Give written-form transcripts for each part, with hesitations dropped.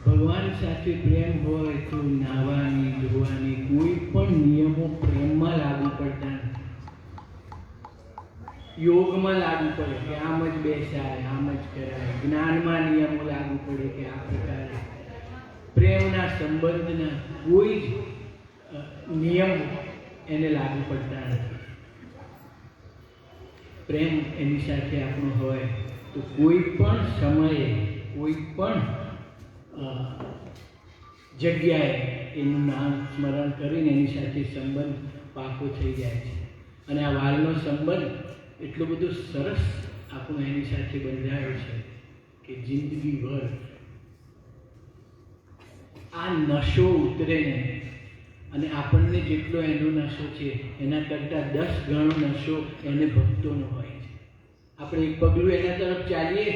ભગવાન સાથે પ્રેમ હોય તો નાહવાની ધોવાની કોઈ પણ નિયમો પ્રેમમાં લાગુ પડતા નથી. યોગમાં લાગુ પડે કે આમ જ બેસાય, આમ જ કરાય. જ્ઞાનમાં નિયમો લાગુ પડે કે આ પ્રકારે. પ્રેમના સંબંધના કોઈ જ નિયમ એને લાગુ પડતા નથી. પ્રેમ એની સાથે આપણો હોય તો કોઈ પણ સમયે, કોઈ પણ જગ્યાએ એનું નામ સ્મરણ કરીને એની સાથે સંબંધ પાકો થઈ જાય છે. અને આ વાલનો સંબંધ એટલો બધો સરસ આપણો એની સાથે બંધાયો છે કે જિંદગીભર આ નશો ઉતરે નહીં. અને આપણને જેટલો એનો નશો છે એના કરતાં 10 ગણો નશો એને ભક્તોનો હોય છે. આપણે એક પગલું એના તરફ ચાલીએ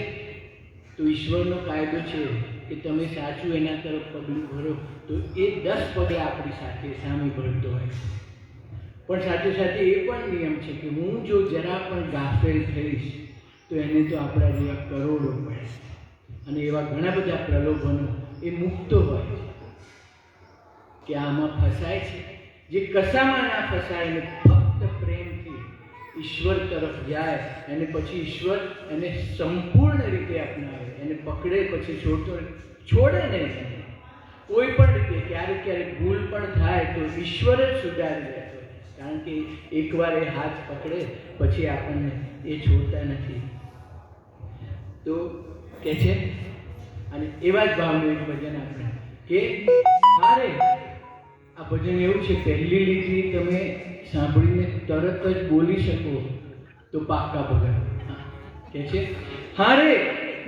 તો ઈશ્વરનો કાયદો છે કે તમે સાચું એના તરફ પગલું ભરો તો એ 10 પગલાં આપણી સાથે સામે ભરતો હોય છે. પણ સાથે સાથે એ પણ નિયમ છે કે હું જો જરા પણ ગાફેલ થઈશ તો એને તો આપણા જેવા કરોડો મળે. અને એવા ઘણા બધા પ્રલોભનો એ મુક્ત હોય છે કે આમાં ફસાય છે. જે કશામાં ના ફસાય ને ફક્ત પ્રેમથી ઈશ્વર તરફ જાય અને પછી ઈશ્વર એને સંપૂર્ણ રીતે અપનાવે, એને પકડે પછી છોડે નહીં. કોઈ પણ રીતે ક્યારેક ક્યારેક ભૂલ પણ થાય તો ઈશ્વર જ સુધારી લેતો, કારણ કે એકવાર એ હાથ પકડે પછી આપણને એ છોડતા નથી. તો કે છે અને એવા જ ભાવનું એક ભજન આપણે કે હારે. આ ભજન એવું છે, પહેલી લીટી તમે સાંભળીને તરત જ બોલી શકો તો પાક્કા ભગત. કે છે હારે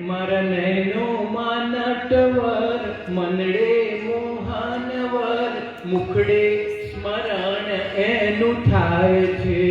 મારા નયનોમાં નટવર, મનડે મોહનવર, મુખડે સ્મરણ એનું થાય છે.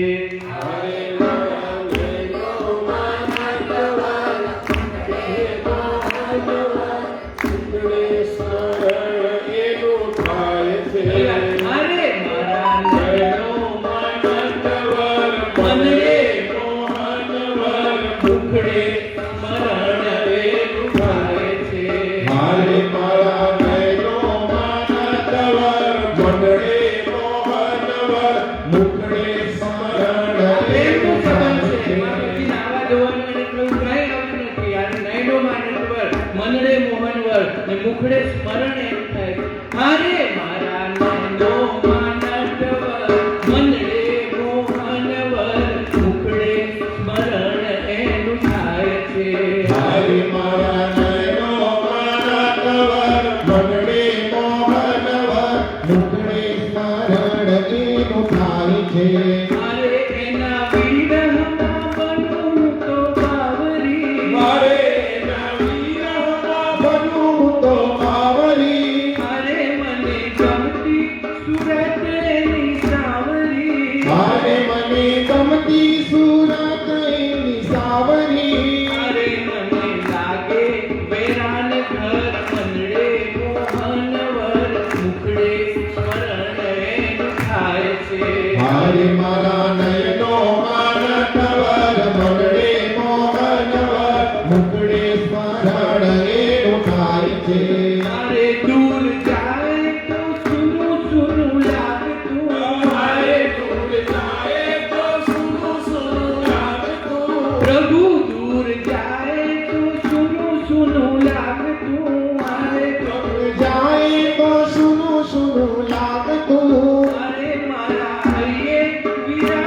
હારે મારા નયનોમાં નટવર, મનડે મોહનવર, મુખડે સ્મરણ એનું થાય છે. હારે મારા નયનોમાં નટવર, મનડે મોહનવર, મુખડે સ્મરણ એનું થાય છે. હારે મારા નયનોમાં નટવર, મનડે મોહનવર, મુખડે સ્મરણ એનું થાય છે. પછી નાવા ધોવાનું એટલું કઈ આવતું નથી. આ નયનોમાં નટવર, મનડે મોહનવર ને મુખડે સ્મરણ એનું થાય છે. હારે મારા નયનોમાં નટવર, મનડે મોહનવર, મુખડે સ્મરણ એનું થાય છે. હારે મારા નયનોમાં નટવર, મનડે મોહનવર, મુખડે સ્મરણ એનું થાય છે. હારે એના વિરહમાં બનું તો બાવરી, મારે એના વિરહમાં બનું તો બાવરી. હારે મને ગમતી સુરત એની સાવરી, હારે મને ગમતી સુરત એની સાવરી. હારે મને લાગે વેરાન ઘર, મનડે મોહનવર, મુખડે સ્મરણ એનું થાય છે. હારે મારા નયનોમાં નટવર, મનડે મોહનવર, મુખડે સ્મરણ એનું થાય છે. હારે દૂર જાય તો સુનું સુનું લાગતું, હારે દૂર જાય તો સુનું સુનું લાગતું. પ્રભુ દૂર જાય તો સુનું સુનું લાગતું, હારે પ્રભુ જાય તો સુનું સુનું લાગતું. હારે મારા હૈયે વિરા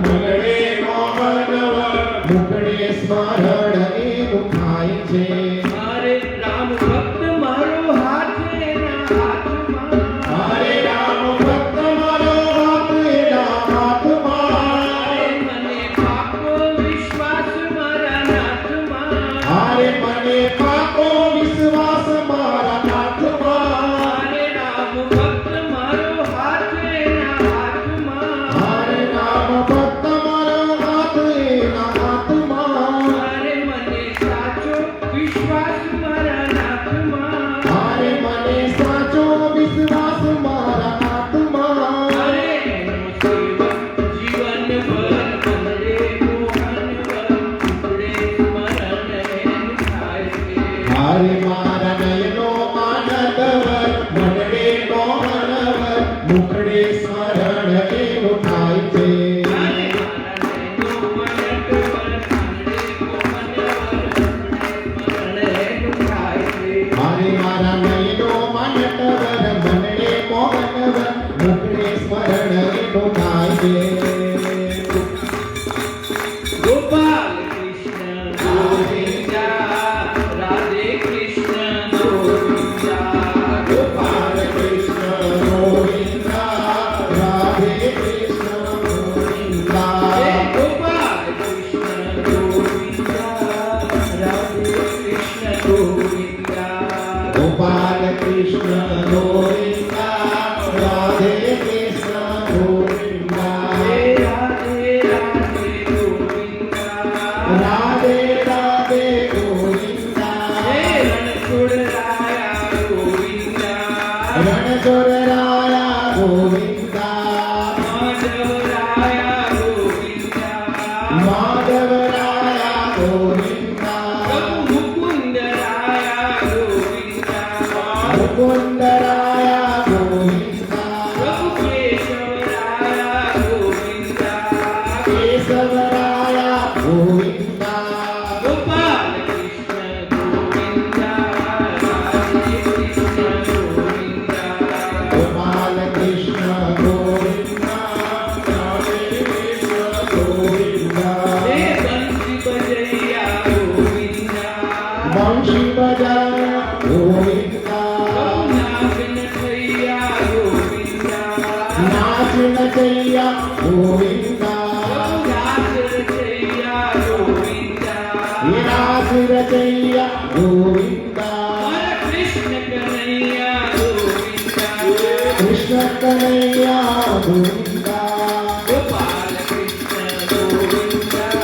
મંગળે મોહનવર મુખડે સ્મરણ એનું થાય છે. મારે રામ ભક્ત મારો હાથ એના હાથમાં. મારે રામ ભક્ત મારો હાથ એના હાથમાં. મને પાકો વિશ્વાસ મારા નાથમાં. હારે મને પાકો વિશ્વાસ મારા નાથમાં. મારે રામ ભક્ત મારો હાથ એના હાથમાં. હારે રામ ભક્ત મારો હાથ એના હાથમાં. મારે મને સાચો વિશ્વાસ મારા નાથમાં. હારે મને સાચો વિશ્વાસ મારા નાથમાં. મારે એનો સેવક જીવનભર મને મોહનવર ઉડે સ્મરણ એનું થાય છે. હારે મારા નયનો આનંદવર મંડળે મોહનવર મુખડે સ્મરણ એનું થાય છે. મારે મારા નયનો મનકવર કાનડે મોહનવર ઉડે સ્મરણ એનું થાય છે. હારે મારા નયનો માનટવર મંડળે મોહનવર મુખડે સ્મરણ એનું થાય છે. ગોપાલ કૃષ્ણ ગોવિંદા રાધે કૃષ્ણ ગોવિંદા. ગોપાલ કૃષ્ણ ગોવિંદા રાધે કૃષ્ણ ગોવિંદા. હે ગોપાલ કૃષ્ણ ગોવિંદા રાધે કૃષ્ણ ગોવિંદા. ગોપાલ કૃષ્ણ ગોવિંદા રાધે કૃષ્ણ ગોવિંદા. હે રાધે રાધે ગોવિંદા. રાધે રાધે ગોવિંદા. હે રણછોડરાયા ગોવિંદા. રણછોડરાયા ગોવિંદા. માધવરાયા ગોવિંદા. માધવરાયા ગોવિંદા. પ્રભુ મુકુંદરાયા ગોવિંદા. મુકુંદરાયા ગોવિંદા. પ્રભુ કેશવરાયા ગોવિંદા. કેશવરાયા ગોવિંદા. ગોપાલ કૃષ્ણ ગોવિંદા રાધે કૃષ્ણ ગોવિંદા. ગોપાલ કૃષ્ણ ગોવિંદા રાધે કૃષ્ણ ગોવિંદા. હે બંસી બજૈયા ગોવિંદા. બંશી બજાયા ગોવિંદા. પ્રભુ નાગ નથૈયા ગોવિંદા. નાચ નચૈયા ગોવિંદા. પ્રભુ રાસ રચૈયા ગોવિંદા. વિરાસ રચૈયા ગોવિંદા. મારા કૃષ્ણ કનૈયા ગોવિંદા. કૃષ્ણ કનૈયા ગોવિંદા. ગોપાલ કૃષ્ણ ગોવિંદા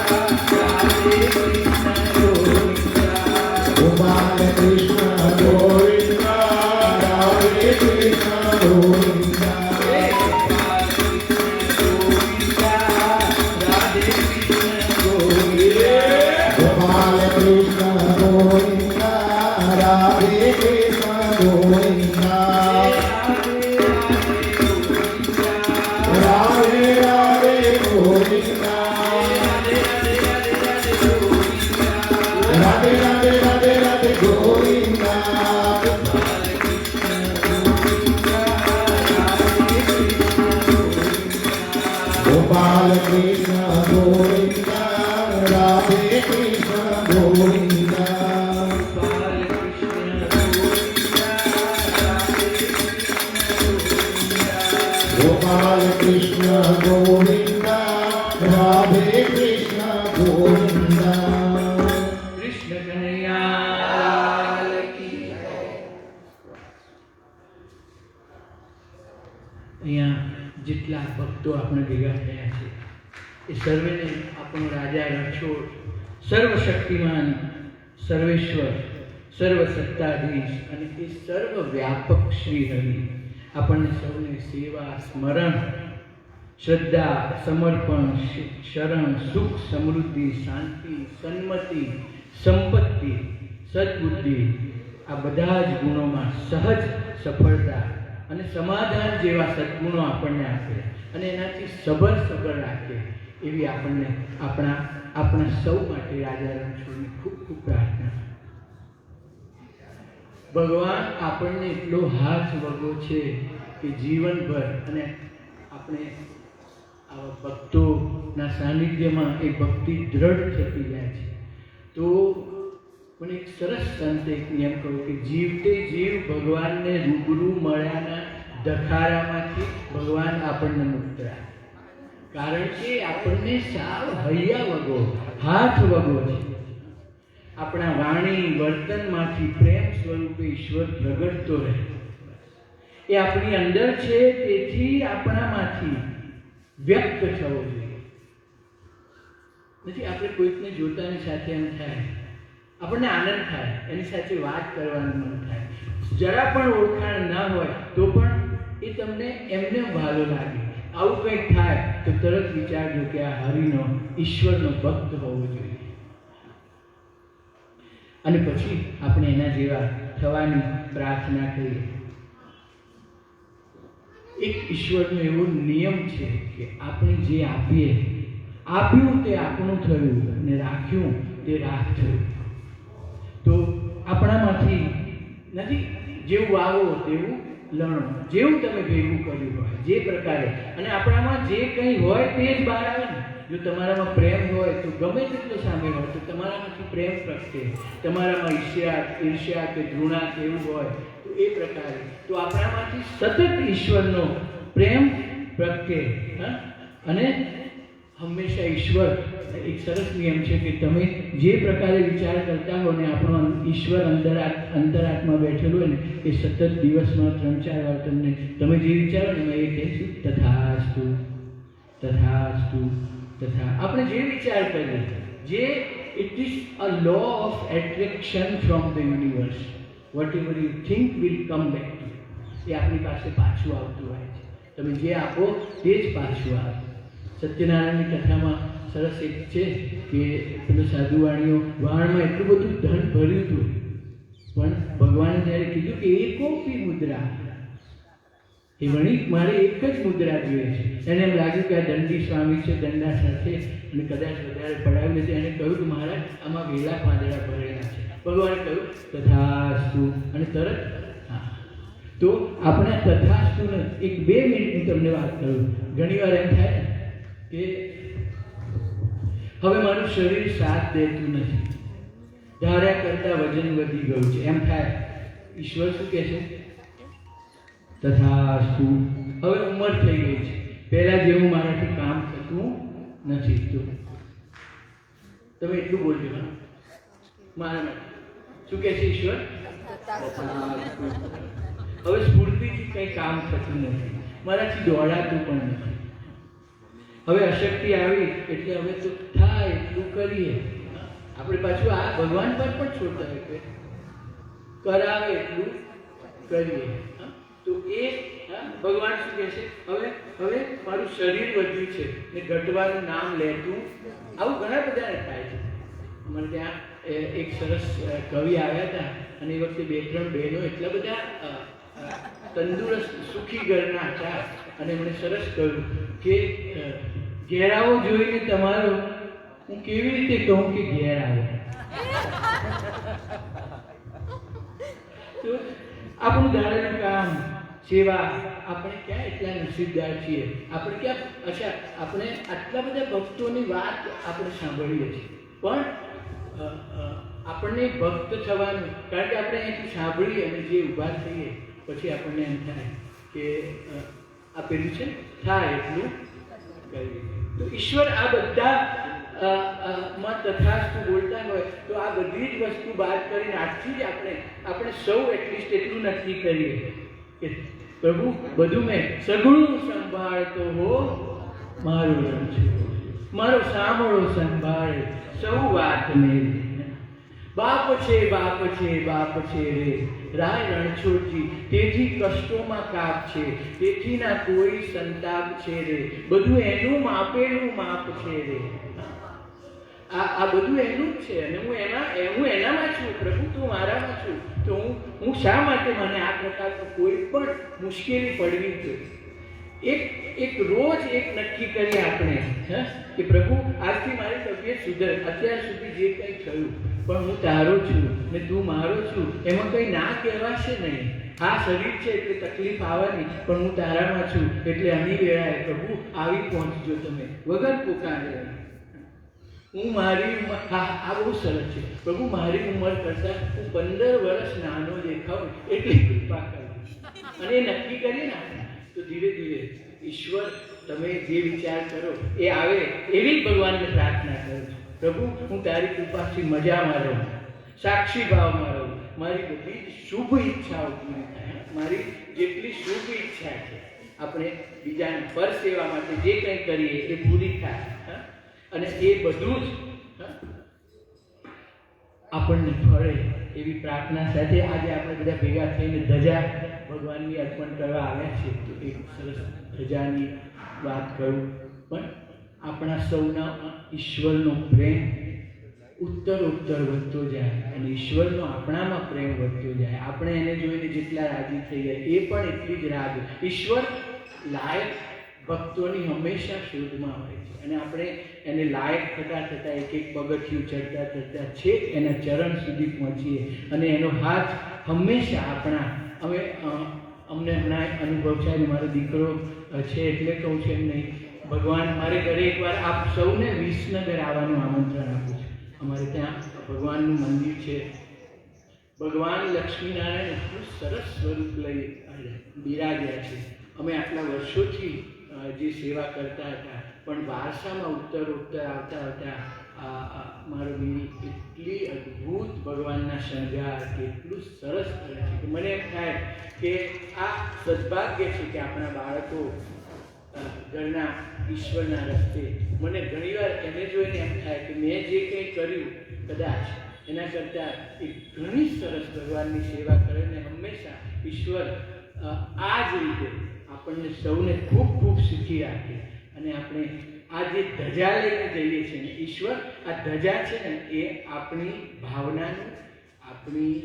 રાધે કૃષ્ણ ગોવિંદા. ગોપાલ કૃષ્ણ ગોવિંદા રાધે કૃષ્ણ ગોવિંદા. હે ગોપાલ કૃષ્ણ ગોવિંદા રાધે કૃષ્ણ ગોવિંદા. ગોપાલ કૃષ્ણ ગોવિંદા રાધે કૃષ્ણ ગોવિંદા. રાધે રાધે ગોવિંદા. રાધે રાધે રાધે રાધે ગોવિંદા. ગોપાલ કૃષ્ણ ગોવિંદા રાધે કૃષ્ણ ગોવિંદા. ગોપાલ કૃષ્ણ ગોવિંદા રાધે કૃષ્ણ ગોવિંદા. કૃષ્ણ કનૈયા કી જય. અહીંયા જેટલા ભક્તો આપણે ભેગા થયા છે એ સર્વેને આપણો રાજા રણછોડ સર્વશક્તિમાન સર્વેશ્વર સર્વસત્તાધીશ અને એ સર્વ વ્યાપક શ્રી હરિ આપણને સૌને સેવા સ્મરણ શ્રદ્ધા સમર્પણ શરણ સુખ સમૃદ્ધિ શાંતિ સન્મતિ સંપત્તિ સદબુદ્ધિ આ બધા જ ગુણોમાં સહજ સફળતા અને સમાધાન જેવા સદગુણો આપણને આપે અને એનાથી સબર રાખે એવી આપણને આપણા સૌ માટે રાજા રણછોડની ખૂબ ખૂબ પ્રાર્થના. ભગવાન આપણને એટલો હાથ વગો છે કે જીવનભર અને આપણે આવા ભક્તોના સાનિધ્યમાં એ ભક્તિ દ્રઢ થતી જાય છે. તો મને એક સરસ સંતે એક નિયમ કહ્યું કે જીવતે જીવ ભગવાનને રૂબરૂ મળ્યાના દખારામાંથી ભગવાન આપણને મુક્ત રાખે. કારણ કે આપણને સાવ હૈયા વગો હાથ વગો છે. આપણા વાણી વર્તનમાંથી પ્રેમ સ્વરૂપે ઈશ્વર પ્રગટતો રહે. એ આપણી અંદર છે, તેથી આપણામાંથી વ્યક્ત થવો જોઈએ. નથી આપણે કોઈકને જોતાની સાથે એમ થાય, આપણને આનંદ થાય, એની સાથે વાત કરવાનું મન થાય. જરા પણ ઓળખાણ ના હોય તો પણ એ તમને એમને ભાલો લાગે. આવું કંઈક થાય તો તરત વિચારજો કે આ હરિનો ઈશ્વરનો ભક્ત હોવો જોઈએ. અને પછી આપણે એના જેવા થવાની પ્રાર્થના કરીએ. એક ઈશ્વરનો એવો નિયમ છે કે આપણે જે આપીએ, આપ્યું તે આપણું થયું અને રાખ્યું તે રાખ થયું. તો આપણામાંથી નથી જેવું વાવો તેવું લણો. જેવું તમે ભેગું કર્યું હોય જે પ્રકારે, અને આપણામાં જે કંઈ હોય તે જ બહાર આવે ને. જો તમારામાં પ્રેમ હોય તો ગમે તેટલો સામે હોય તો તમારામાંથી પ્રેમ પ્રગટે. તમારામાં ઈર્ષ્યા કે ઘૃણા કે એવું હોય તો એ પ્રકારે તો આપણામાંથી સતત ઈશ્વરનો પ્રેમ પ્રગટે. અને હંમેશા ઈશ્વર એક સરસ નિયમ છે કે તમે જે પ્રકારે વિચાર કરતા હો ને આપણો ઈશ્વર અંતરાત્મા બેઠેલો હોય ને એ સતત દિવસમાં 3-4 વાર તમને તમે જે વિચારો ને એમાં એ કહેશું તથાસ્તુ તથાસ્તુ તથા. આપણે જે વિચાર કરીએ, જે it is a law of attraction from the universe. Whatever you think will come back to. એ આપણી પાસે પાછું આવતું હોય છે. તમે જે આપો તે જ પાછું આવે. સત્યનારાયણની કથામાં સરસ એક છે કે પેલો સાધુવાણીઓ વાણમાં એટલું બધું ધન ભર્યું હતું, પણ ભગવાને જ્યારે કીધું કે એકોપી મુદ્રા, એ વણિક મારે એક જ મુદ્રા જોઈએ છે. એને એમ લાગ્યું કે આ દંડી સ્વામી છે, દંડા સાથે અને કદાચ વધારે પડાવી લેશે. એને કહ્યું કે મહારાજ આમાં વેલા પાંદડા ભરેલા છે. ભગવાને કહ્યું તથાસ્તુ, અને તરત હા. તો આપણે તથાસ્તુને એક 2 મિનિટની તમને વાત કરું. ઘણી વાર એમ થાય કે હવે મારું શરીર સાથ દેતું નથી, ધાર્યા કરતાં વજન વધી ગયું છે, એમ થાય. ઈશ્વર શું કહે છે? તથાસ્તુ. હવે ઉંમર થઈ ગઈ છે, પહેલા જેવું મારાથી કામ થતું નથી. તો તમે એટલું બોલજો મારા માટે. શું કહે છે ઈશ્વર? હવે સ્ફૂર્તિથી કંઈ કામ થતું નથી, મારાથી દોડાતું પણ નથી. હવે અશક્તિ આવી એટલે હવે તો થાય એટલું કરીએ. આપણે પાછું આ ભગવાન પર પણ છોડતા હોય કે કરાવે એટલું કરીએ. તો એ ભગવાન શું કહે છે? હવે મારું શરીર વધ્યું છે ને ઘટવાનું નામ લેતું. આવું ઘણા બધાને થાય છે. મને ત્યાં એક સરસ કવિ આવ્યા હતા અને એ વખતે 2-3 બહેનો એટલા બધા તંદુરસ્ત સુખી ઘરના હતા અને મને સરસ કહ્યું કે ઘેરાવો જોઈને તમારો હું કેવી રીતે કહું કે ઘેર આવો. તો આપણું ધારેલું કામ, સેવા, આપણે ક્યાં એટલા નસીબદાર છીએ. આપણે ક્યાં અચ્છા આપણે આટલા બધા ભક્તોની વાત આપણે સાંભળીએ છીએ, પણ આપણને ભક્ત થવાનું, કારણ કે આપણે અહીંથી સાંભળીએ અને જે ઊભા થઈએ પછી આપણને એમ થાય કે આપેલું છે થાય એટલું કરીએ. તો ઈશ્વર આ બધા માં તથાસ્તુ બોલતા હોય તો આ બધી જ વસ્તુ બાદ કરીને આજથી જ આપણે સૌ એટલીસ્ટ એટલું નક્કી કરીએ કે પ્રભુ બધું મેં સગુણ સંભાળતો હો મારું રમ છે, મારો સાંભળો સંભાળે સૌ વાત મેરી. બાપ છે બાપ છે બાપ છે રે રાય રણછોડજી, તેથી કષ્ટોમાં કાપ છે, તેથી ના કોઈ સંતાપ છે રે, બધું એનું માપેલું માપ છે રે. આ બધું એનું જ છે અને હું એનામાં છું. પ્રભુ તું મારામાં છું. તો હું શા માટે મને આ પ્રકારનું કોઈ પણ મુશ્કેલી પડવી જોઈએ? એક રોજ એક નક્કી કરીએ આપણે કે પ્રભુ આજથી મારી તબિયત સુધરે. અત્યાર સુધી જે કંઈ થયું પણ હું તારો છું ને તું મારો છું, એમાં કંઈ ના કહેવાશે નહીં. આ શરીર છે એટલે તકલીફ આવવાની, પણ હું તારામાં છું એટલે આની વેળાએ પ્રભુ આવી પહોંચજો તમે વગર પોકારે. હું મારી ઉંમર, આ બહુ સરસ છે, પ્રભુ મારી ઉંમર કરતાં હું 15 વર્ષ નાનો દેખાઉં એટલી કૃપા કરો. અને એ નક્કી કરીએ ને આપણે તો ધીરે ધીરે ઈશ્વર તમે જે વિચાર કરો એ આવે એવી ભગવાનને પ્રાર્થના કરું છું. પ્રભુ હું તારી કૃપાથી મજામાં રહું, સાક્ષી ભાવમાં રહું, મારી બધી શુભ ઈચ્છાઓ પૂરી થાય. મારી જેટલી શુભ ઈચ્છા છે આપણે બીજાને પર સેવા માટે જે કંઈ કરીએ એ પૂરી થાય. અને એ બધું જ આપણને ફળે એવી પ્રાર્થના સાથે આજે આપણે બધા ભેગા થઈને ધજા ભગવાનની અર્પણ કરવા આવ્યા છે. તો એક સરસ ધજાની વાત કરું, પણ આપણા સૌના ઈશ્વરનો પ્રેમ ઉત્તર વધતો જાય અને ઈશ્વરનો આપણામાં પ્રેમ વધતો જાય. આપણે એને જોઈને જેટલા રાજી થઈ જાય એ પણ એટલી જ રાહ. ઈશ્વર લાયક ભક્તોની હંમેશા શોધમાં હોય છે અને આપણે એને લાયક થતાં થતાં એક એક પગથિયું ચડતા છેક એના ચરણ સુધી પહોંચીએ અને એનો હાથ હંમેશા અમને હમણાં અનુભવ છે. મારો દીકરો છે એટલે કહું છું એમ નહીં, ભગવાન મારે ઘરે એકવાર આપ સૌને વિસનગર આવવાનું આમંત્રણ આપું છું. અમારે ત્યાં ભગવાનનું મંદિર છે. ભગવાન લક્ષ્મીનારાયણ એટલું સરસ સ્વરૂપ લઈ બિરાજ્યા છે. અમે આટલા વર્ષોથી જે સેવા કરતા હતા પણ વારસામાં ઉત્તર આવતા મારો વીરી એટલી અદ્ભુત ભગવાનના શણગાર કેટલું સરસ કરે છે કે મને એમ થાય કે આ સદભાગ્ય છે કે આપણા બાળકો ઘરના ઈશ્વરના રસ્તે. મને ઘણીવાર એને જોઈને એમ થાય કે મેં જે કંઈ કર્યું કદાચ એના કરતાં એ ઘણી સરસ ભગવાનની સેવા કરે ને હંમેશા ઈશ્વર આ જ રીતે આપણને સૌને ખૂબ ખૂબ સુખી રાખે. અને આપણે આ જે ધજા લઈને જઈએ છીએ ને, ઈશ્વર આ ધજા છે ને એ આપણી ભાવનાનું, આપણી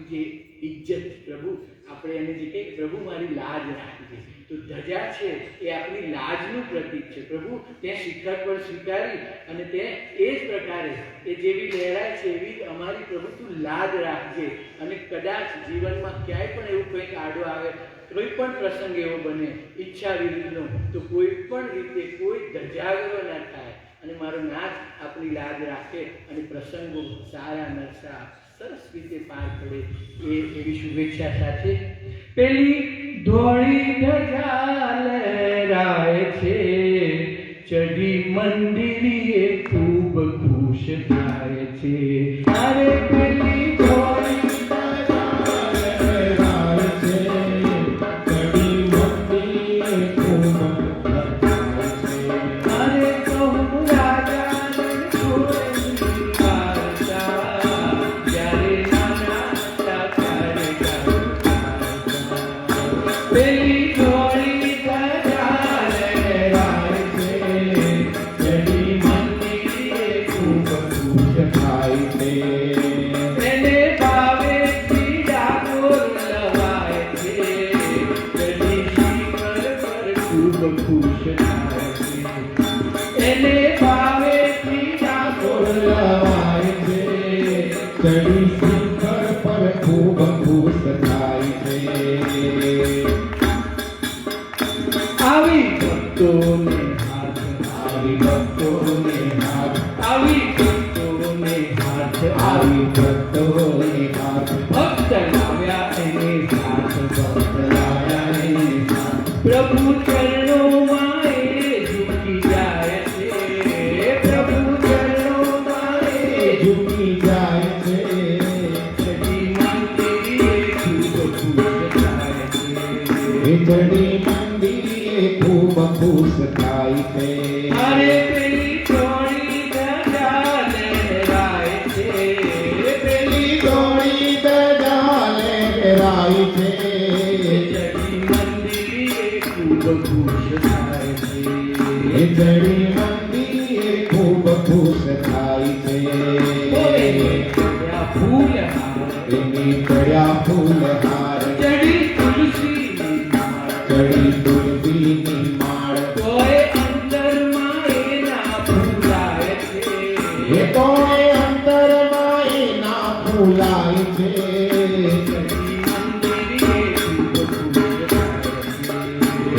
જે ઇજ્જત, પ્રભુ આપણે એને જે કંઈ પ્રભુ મારી લાજ રાખી છે, તો ધજા છે એ આપણી લાજનું પ્રતીક છે. પ્રભુ તે શિખર પર સ્વીકારી અને તે એ જ પ્રકારે એ જેવી લહેરાય છે એવી અમારી પ્રભુ તું લાજ રાખજે. અને કદાચ જીવનમાં ક્યાંય પણ એવું કંઈક આડો આવે, કોઈ પણ પ્રસંગ એવો બને ઈચ્છા વિરુદ્ધનો, તો કોઈ પણ રીતે કોઈ ધજાગરો ના થાય અને મારો નાથ આપણી લાજ રાખે અને પ્રસંગો સારા નરસા સરસ રીતે પાર પડે એવી શુભેચ્છા સાથે પેલી ધોળી ધજા લહેરાય છે, ચઢી મંદિરે ખૂબ ખુશ થાય છે. અરે પેલી ધોળી પ્રભુ ચરણોમાં એ ઝૂકી જાય છે, પ્રભુ ચરણોમાં એ ઝૂકી જાય છે. ચડી મંદિરે ખૂબ ખુશ થાય છે, ચડી મંદિરે ખૂબ ખુશ થાય છે. અરે પેલી ધોળી ધજા લહેરાય છે, પેલી ધોળી ધજા લહેરાય છે. ચડી મંદિરે ખૂબ ખુશ થાય છે. ફૂલ એની ચડ્યા ફૂલ હાર, ચડી તુલસીની માળ, તોય અંતરમાં એના ફૂલાય છે, તોય અંતરમાં એના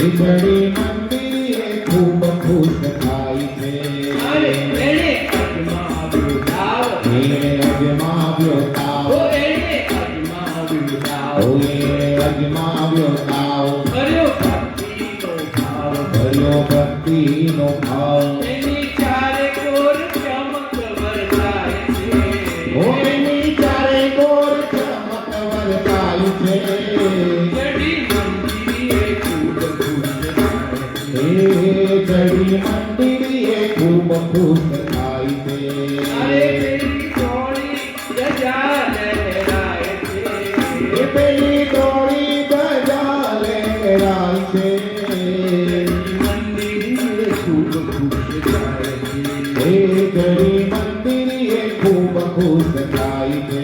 એ જડી મંદિરે ખૂબ ખુશ થાય છે. અરે એણે અજમાવ્યો તાવ, એણે અજમાવ્યો તાવ, ઓ એણે અજમાવ્યો તાવ, ઓ એણે અજમાવ્યો તાવ, કર્યો ભક્તિનો ભાવ, ભર્યો ભક્તિનો ભાવ. એની ચારે કોર ચમક વરસાય છે. ઓ એની ચારે કોર ચમક વરસાય છે. જડી મંદિરે ખૂબ ખુશ થાય છે. એ જડી મંદિરે ખૂબ ખુશ થાય છે. અરે પેલી થોડી ધજા લહેરાય છે. એ પેલી દોડી ધજા લહેરાય છે. મંદિરે ખૂબ ખુશ થાય છે. એ જડી મંદિરે ખૂબ ખુશ થાય છે.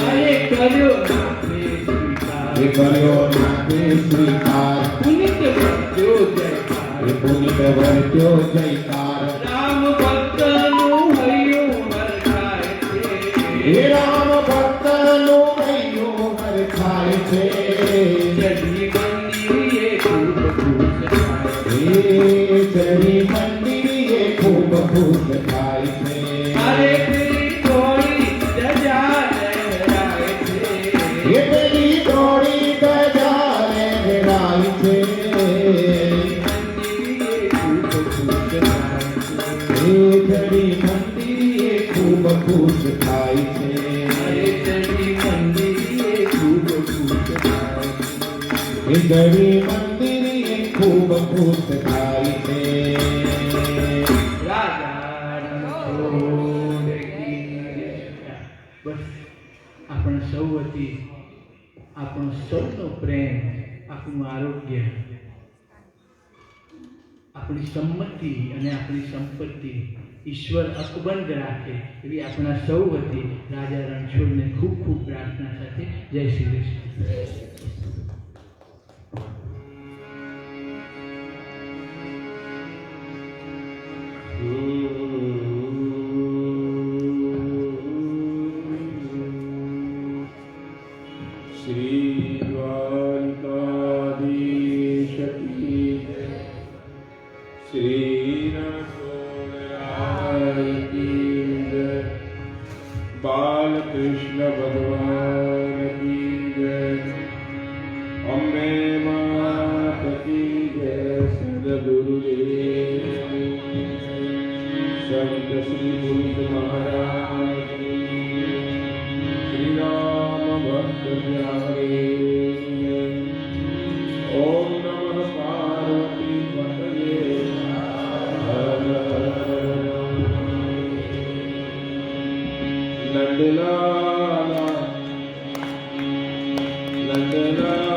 અરે કર્યો નાથે સ્વીકાર, એ કર્યો નાથે સ્વીકાર, પુનિત વર્ત્યો જયકાર. એ પુનિત વર્ત્યો જયકાર. રામ ભક્તનું હૈયું વરસાય છે. એ રામ ભક્તનું હૈયું હરખાય છે. જડી મંદિરે ખૂબ ખુશ થાય છે. એ જડી મંદિરે ખૂબ ખુશ થાય છે. અરે પેલી થોડી ધજા લહેરાય છે. એ પેલી દોડી ધજા લહેરાય છે. મંદિરે ખૂબ ખુશ થાય છે. એ જડી મંદિરે ખૂબ ખુશ થાય છે. અરે જડી મંદિરે ખૂબ ખુશ થાય છે. એ જડી મંદિરે ખૂબ ખુશ થાય છે. રાજા રણછોડ કી જય. બસ આપણા સૌ વતી આપણો સૌનો પ્રેમ, આપણું આરોગ્ય, આપણી સંમતિ અને આપણી સંપત્તિ ઈશ્વર અકબંધ રાખે એવી આપણા સૌ વતી રાજા રણછોડને ખૂબ ખૂબ પ્રાર્થના સાથે જય શ્રી કૃષ્ણ. श्री द्वारकाधीश की जय, श्री रणछोड़राय की जय, बालकृष्ण भगवान की जय, अम्बे मात की जय, सद्गुरुदेव संत श्री बुद्ध महाराज की जय, श्री राम भक्त प्यारे ओम नमः पार्वती पतये नंदलाला नंदलाला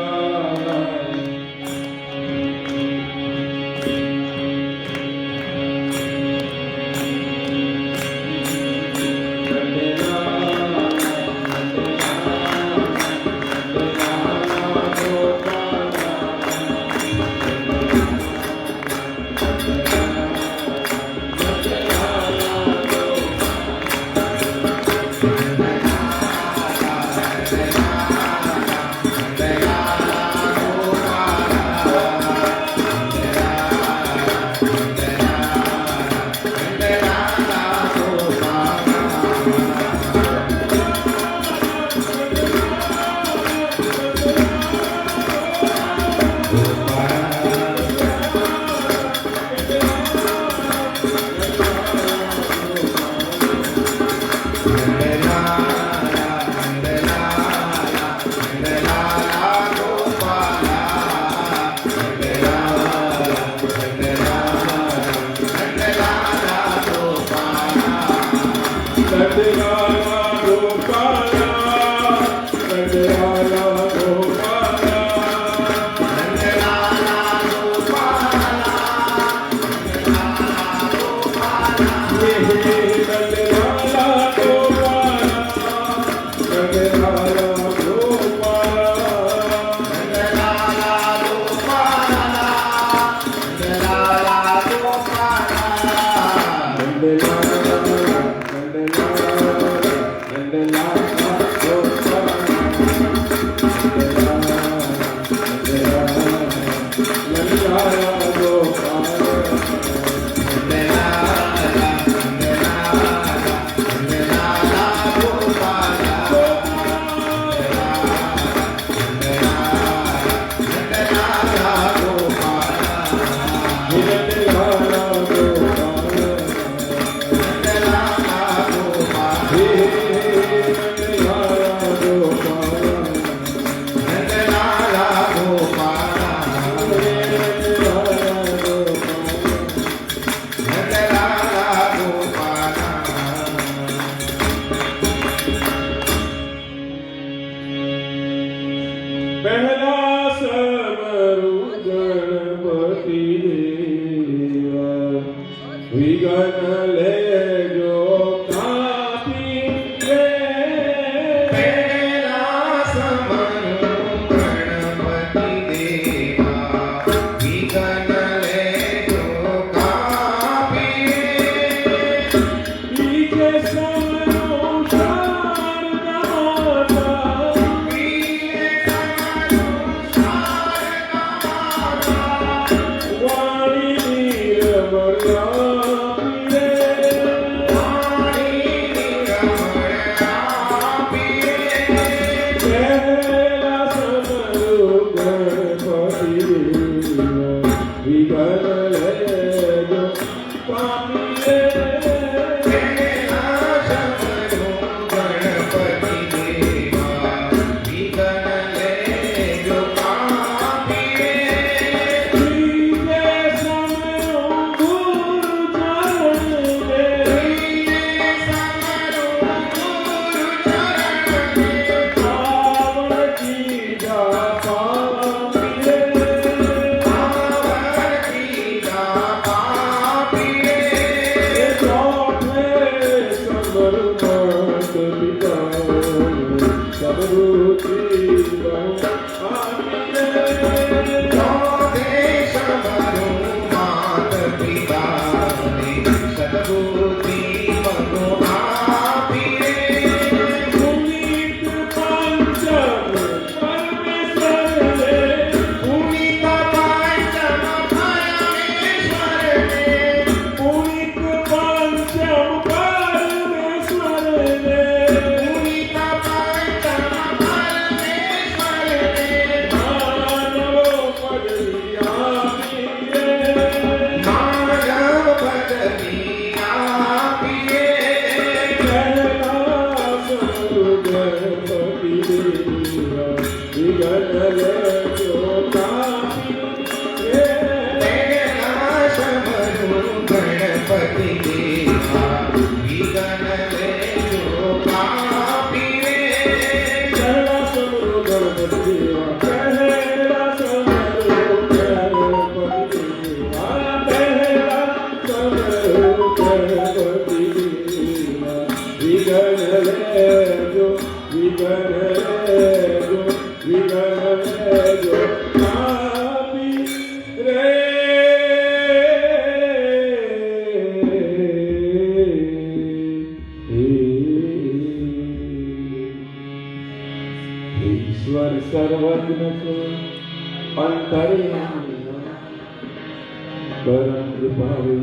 परम कृपालु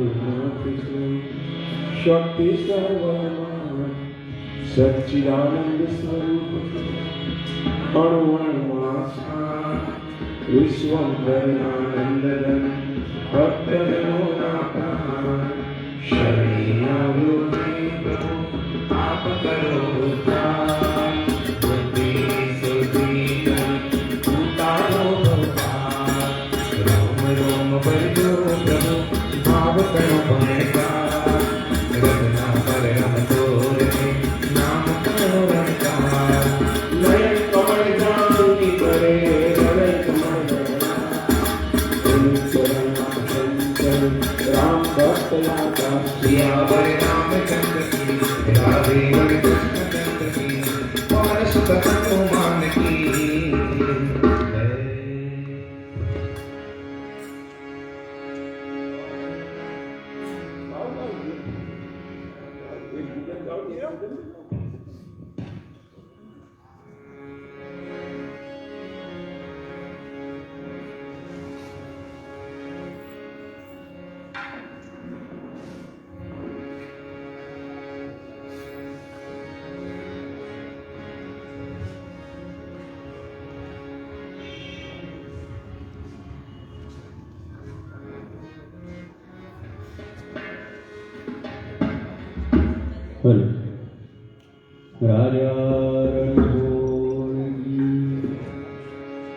कृष्ण शक्ति सर्वमान सच्चिदानंद स्वरूप अणुअणुमासा विश्वंभरनानंदन भक्तजनों का प्राण शरणियायो प्रभु आप करो उद्धार बुद्धि सुधि उतारो भगवान रोम रोम बरजो प्रभु भाव करो भयकार रत्ना पर हम तोरे नाम करो रंकार लय कमल जानी करे लय कमल राम भक्त लाता सियावर रामचंद्र की राधे वन कृष्ण चंद्र की पवन सुत हनुमान की राजा रणछोड़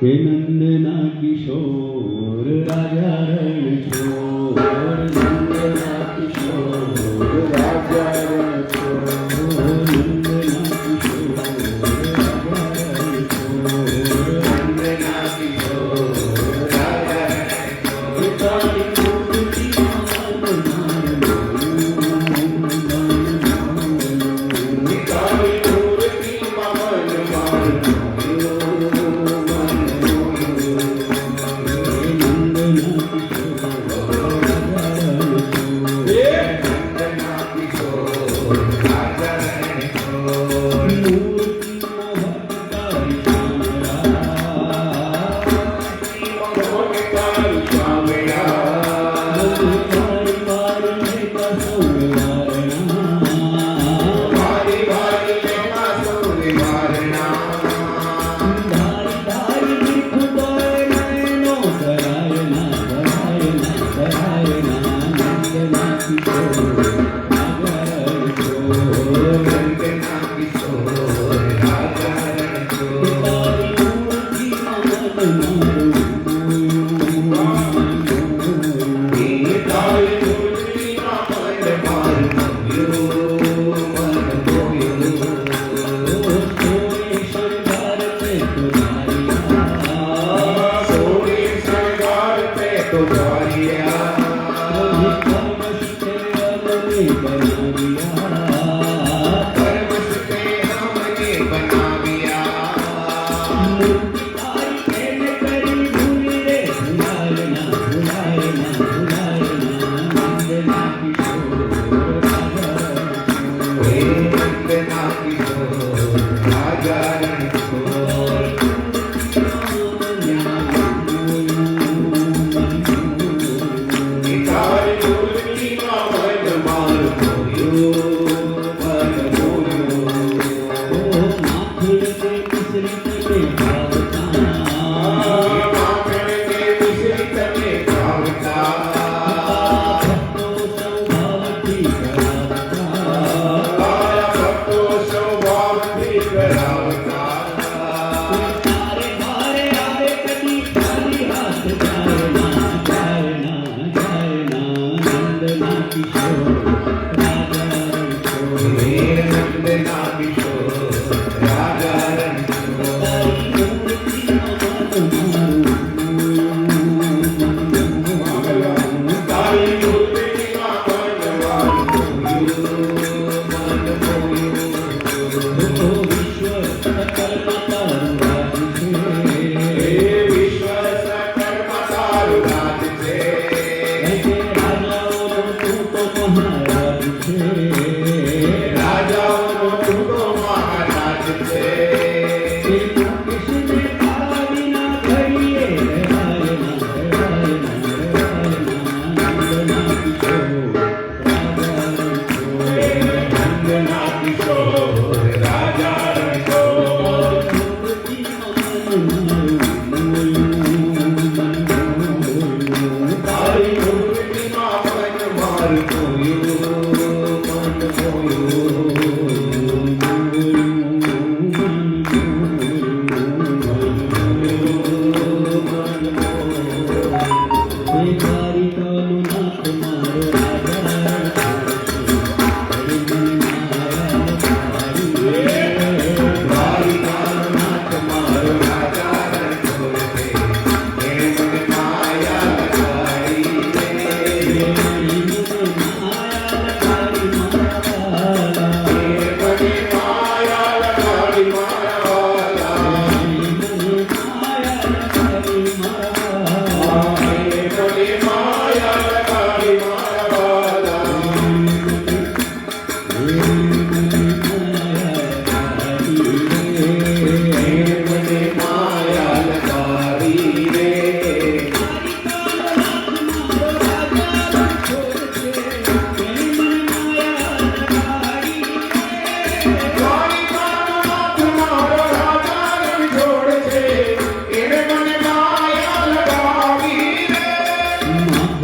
हे नंदना किशोर राजा रणछोड़ नंदना किशोर राजा रणछोड़ नंदना किशोर राजा रणछोड़ नंदना किशोर राजा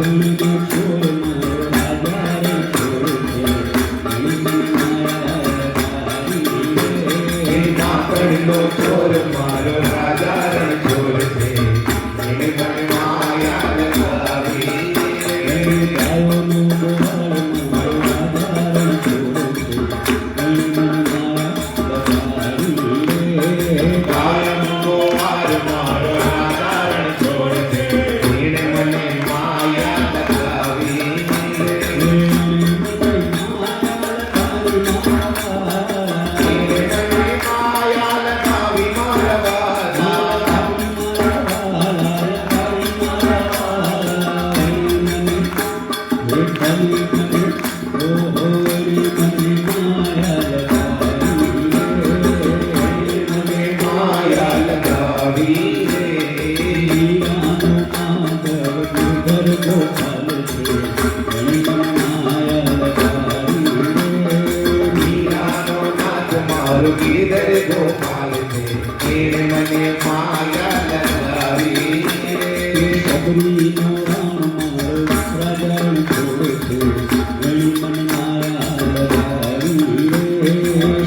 આપણને છોડ મારો રાજા રે છોડ છે એની મને માયા લગાવી રે માકડનો ચોર મારો રાજા રણછોડ છે એને મને માયા લગાવી ગાયોનો ગોવાળ મારો રાજા રણ છોડ છે એની મને માયા લગાવી રે ગાયનો વાર મારો રાજા રણછોડ છે એને મને માયા લગાવી એને મને માયા લગાવી મારા વાલા મને માયા લગાવી મીરાનો નાથ મારો ગીધર ગોપાલ છે એને મને માયા લગાવી સબરીનો રામ મારો રાજા રણ છોડ છે એની મને માયા લગાવી રે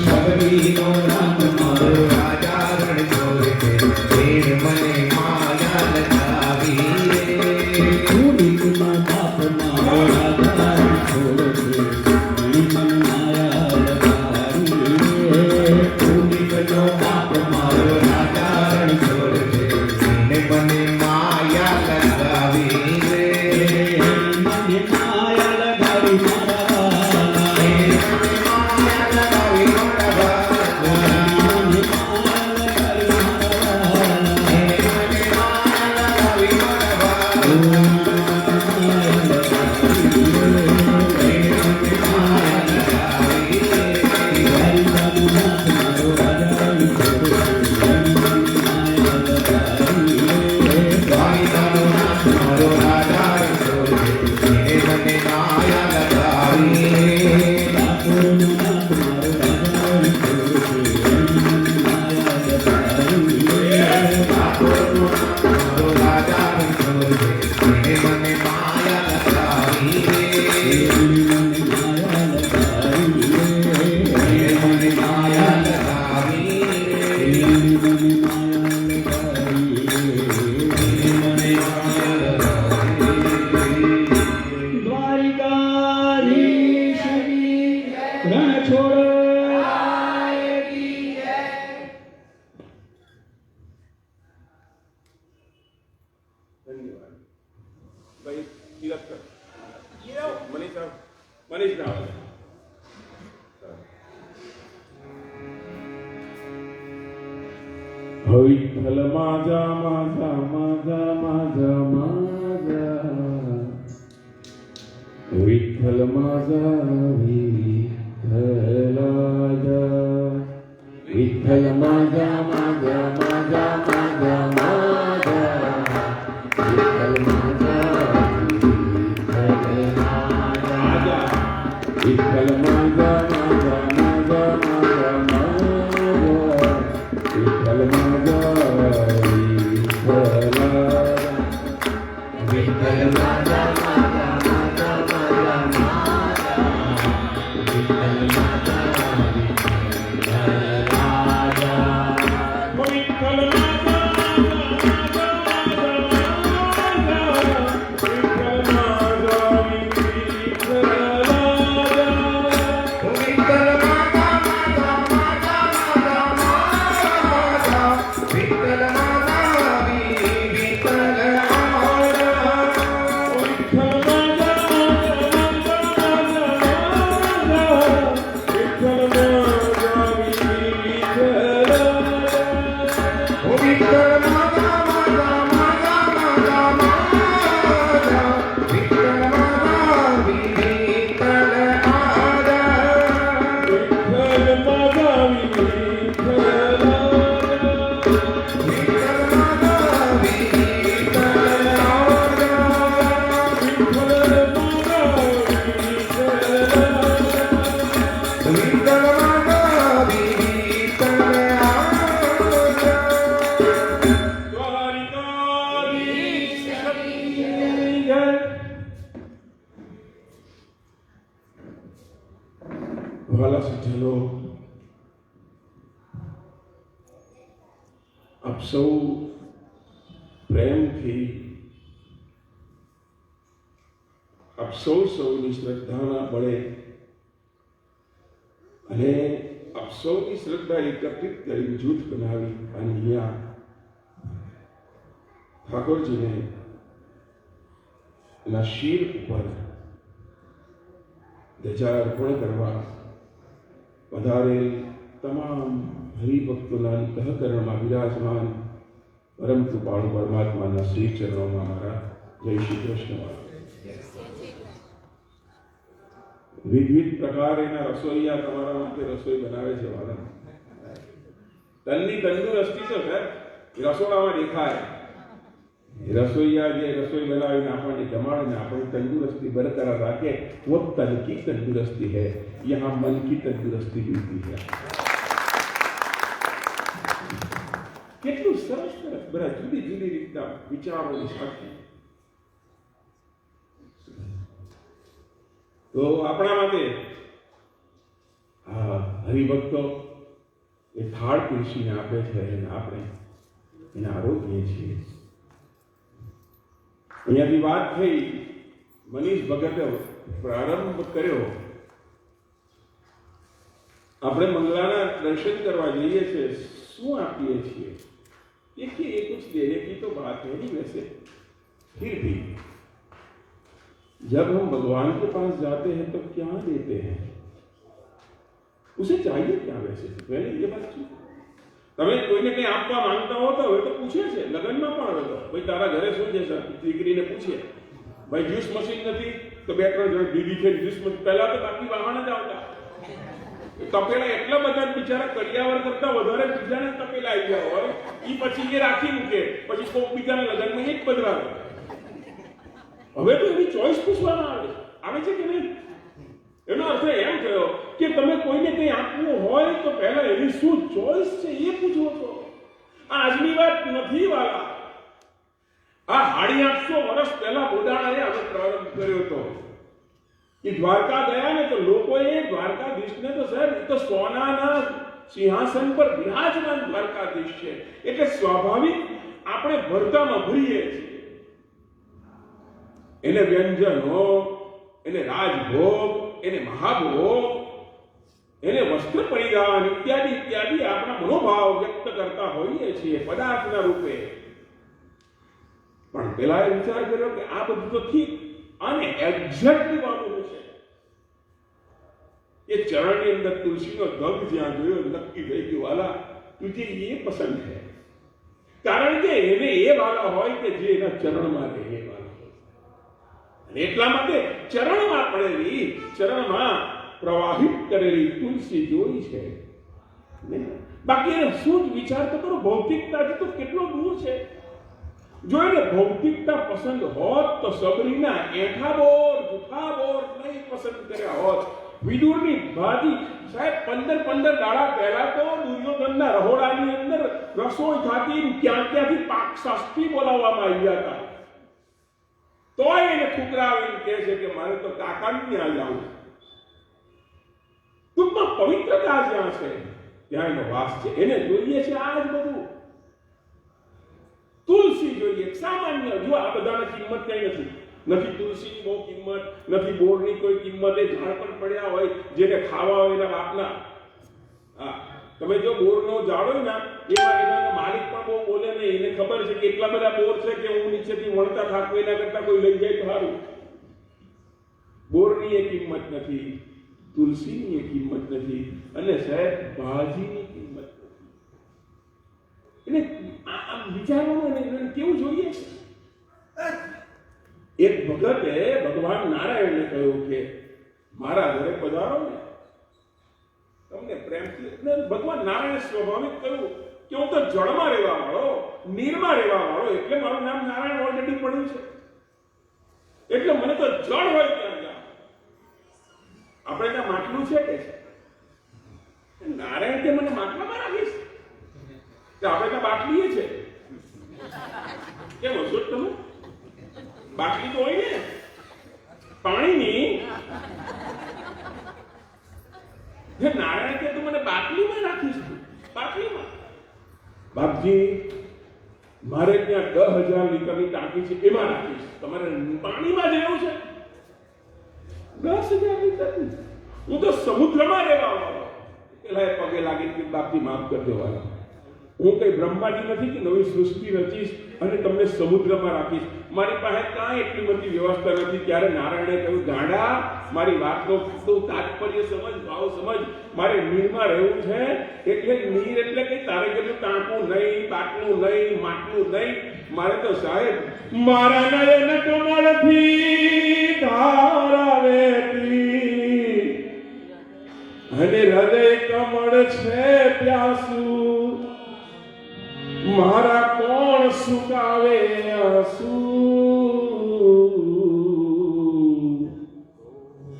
શબરીનો નાથ મારો રાજા રણછોડ છે એને મને માયા લગાવી કુડીનો બાપ મારો રાજા રણ છોડ છે એની મને માયા લગાવી રે કુંડીનો બાપ મારો રાજા રણછોડ છે એને મને માયા લગાવી રે મને માયા લગાવી મારા એને મને માયા લગાવી મારા વાલા મને માયા લગાવી એને મને માયા લગાવી મારા વાલા ભાઈનો નાથ મારો રાજા રણછોડ છે એને મને માયા લગાવી ઠાકોરનો નાથ મારો રાજા રણછોડ છે એને મને માયા લગાવી એને મને માયા લગાવી એને મને માયા લગાવી દ્વારિકાધીશની રણછોડ धन्यवाद भाई तिलक कर मनीष साहब मनीष राव विठ्ठल माझा माझा माझा माझा माझा विठ्ठल माझा विठ्ठलाजा विठ्ठल माझा माझा माझा माझा माझा विठ्ठल माझा विठ्ठलाजा विठ्ठल माझा माझा माझा माझा माझा विठ्ठल माझा विठ्ठलाजा विठ्ठल माझा माझा माझा माझा माझा विठ्ठल माझा विठ्ठलाजा विठ्ठल माझा विठ्ठल माझा વાલા સજ્જનો, આપ સૌ પ્રેમથી આપ સૌની શ્રદ્ધાના બળે અને આપ સૌની શ્રદ્ધા એકત્રિત કરી જૂથ બનાવી અને અહીંયા ઠાકોરજીને એના શિર ઉપર ધજા અર્પણ કરવા પધારેલ તમામ હરિભક્તોના અંતઃકરણમાં વિરાજમાન પરમ કૃપાળુ પરમાત્માના શ્રી ચરણોમાં મારા જય શ્રી કૃષ્ણ. વિવિધ પ્રકારના રસોઈયા તમારા માટે રસોઈ બનાવે છે. વાલા તનની તંદુરસ્તી તો સર રસોડામાં દેખાય. રસોઈયા જે રસોઈ બનાવીને આપણને જમાડે ને આપણી તંદુરસ્તી બરકરાર રાખે, वो तन की तंदुरुस्ती है, यहाँ मन की तंदुरुस्ती मिलती है. કેટલું સરસ સરસ બધા જુદી જુદી રીતના વિચારોની સાથે. તો આપણા માટે હરિભક્તો એ થાળ પીરસીને આપે છે અને આપણે એને આરોગીએ છીએ. અહીંયાથી વાત થઈ, મનીષ ભગતે પ્રારંભ કર્યો. આપણે મંગલાના દર્શન કરવા જઈએ છીએ, શું આપીએ છીએ? देखिए ये कुछ देने की तो बात है नहीं, वैसे फिर भी जब हम भगवान के पास जाते हैं तो क्या देते हैं? उसे चाहिए क्या? वैसे पहले ये बात थी. તમે કોઈને કંઈ આપવા માંગતા હો તો હવે તો પૂછે છે લગ્નમાં પણ. હવે તો ભાઈ તારા ઘરે શું છે સર, દીકરીને પૂછે ભાઈ જ્યુસ મશીન નથી તો 2-3 જણ દીદી છે જ્યુસ મશીન. પહેલા તો બાકી વાહન જ આવતા. તપેલા એટલા બધા બિચારા કડિયાવર કરતા વધારે બીજાને તપેલા આવી ગયા હોય, એ પછી એ રાખી મૂકે, પછી કોઈક બીજાના લગ્નમાં એક બદલાવે. હવે તો એની ચોઈસ પૂછવામાં આવે છે કે નહીં? એનો અર્થ એમ થયો કે તમે કોઈને કંઈ આપવું હોય તો પહેલા એની શું ચોઈસ છે એ પૂછવો છો. આજની વાત નથી વાલા. આ 850 વર્ષ પહેલા બોડાણાએ અમે પ્રારંભ કર્યો હતો કે દ્વારકા ગયા ને તો લોકોએ દ્વારકાધીશને તો સાહેબ એ તો સોનાના સિંહાસન પર બિરાજમાન દ્વારકાધીશ છે એટલે સ્વાભાવિક આપણે ભરતામાં ભરીએ છીએ. એને વ્યંજનો, એને રાજભોગ, એને મહાભોગ, એને વસ્ત્ર પરિધાન ઇત્યાદિ ઇત્યાદિ આપણા મનોભાવ વ્યક્ત કરતા હોઈએ છીએ પદાર્થના રૂપે. પણ પેલા એ વિચાર કર્યો કે આ બધું તો ઠીક અને એક્ઝેક્ટલી વાળું છે. એ ચરણની અંદર તુલસીનો ધગ જ્યાં જોયો નક્કી થઈ ગયું વાલા તુજે એ પસંદ છે. કારણ કે એને એ વાલા હોય કે જે એના ચરણમાં રહે એ વાલા હોય. અને એટલા માટે ચરણમાં પડેલી, ચરણમાં પ્રવાહિત કરેલી તુલસી જોઈ છે. બાકી એને શું જ વિચાર તો કરો, ભૌતિકતાથી તો કેટલો દૂર છે. જો એને ભૌતિકતા પસંદ હોત તો સબરીના એઠા બોર જુઠા બોર નહીં પસંદ કર્યા હોત. વિદુરની ભાજી સાહેબ 15 દાડા પહેલા તો દુર્યોધનના રહોડાની અંદર રસોઈ થતી, ક્યાંથી પાક શાસ્ત્રી બોલાવવામાં આવ્યા હતા. તોય એને ઠુકરાવીને કહે છે કે મારે તો કાકાની ત્યાં જવું. ટૂંકમાં પવિત્રતા જ્યાં છે ત્યાં એનો વાસ છે. એને જોઈએ છે આ જ બધું. તુલસી જોઈએ સામાન્ય. જો આ બધાની કિંમત કઈ નથી. નથી તુલસીની બહુ કિંમત, નથી બોરની કોઈ કિંમત. એ ઝાડ પર પડ્યા હોય જેને ખાવા હોય એના બાપના. હા, તમે જો બોરનો ઝાડ હોય ને એમાં એના માલિક પણ બહુ બોલે નહીં. એને ખબર છે કે એટલા બધા બોર છે કે હું નીચેથી વણતા થાકું, એના કરતા કોઈ લઈ જાય તો સારું. બોરની એ કિંમત નથી, તુલસીની એ કિંમત નથી, અને સાહેબ ભાજીની કિંમત નથી. એને આ વિચારવાનું કેવું જોઈએ. એક ભગતે ભગવાન નારાયણને કહ્યું કે મારા ઘરે પધારો ને તમને પ્રેમથી. ભગવાન નારાયણે સ્વાભાવિક કહ્યું કે હું તો જળમાં રહેવા વાળો, નીરમાં રહેવા વાળો, એટલે મારું નામ નારાયણ ઓલરેડી પડ્યું છે. એટલે મને તો જળ હોય ત્યાં જાવ. આપણે ત્યાં માટલું છે કે નારાયણ કે મને માટલામાં રાખીશ કે આપણે ત્યાં બાટલીએ છે કેમ હશો તમે? બાટલી તો હોય ને પાણીની. જે નારાયણ કે તું મને બાટલીમાં રાખીશ, બાટલીમાં. બાપજી મારે ત્યાં 10,000 લીટરની ટાંકી છે, એમાં રાખીશ. તમારે પાણીમાં જેવું છે 10,000 લીટરની? હું તો સમુદ્રમાં રહેવા વાળો. પેલા પગે લાગી કે બાપજી માફ કરજો વાલા, હું કઈ બ્રહ્માજી નથી કે નવી સૃષ્ટિ રચીશ અને તમને સમુદ્રમાં રાખીશ. મારી પાસે કાંઈ એટલી બધી વ્યવસ્થા નથી. ત્યારે નારાયણે કહ્યું, ગાંડા, મારી વાતનો તું તાત્પર્ય સમજ, ભાવ સમજ. મારે નીરમાં રહેવું છે, એટલે નીર એટલે કે તારે કીધું ટાંકું નહીં, બાટલું નહીં, માટલું નહીં. મારે તો સાહેબ મારા નયન કમળથી ધારા વહેતી અને હૃદય કમળ છે પ્યાસું, મારા કોણ સુકાવે આંસુ.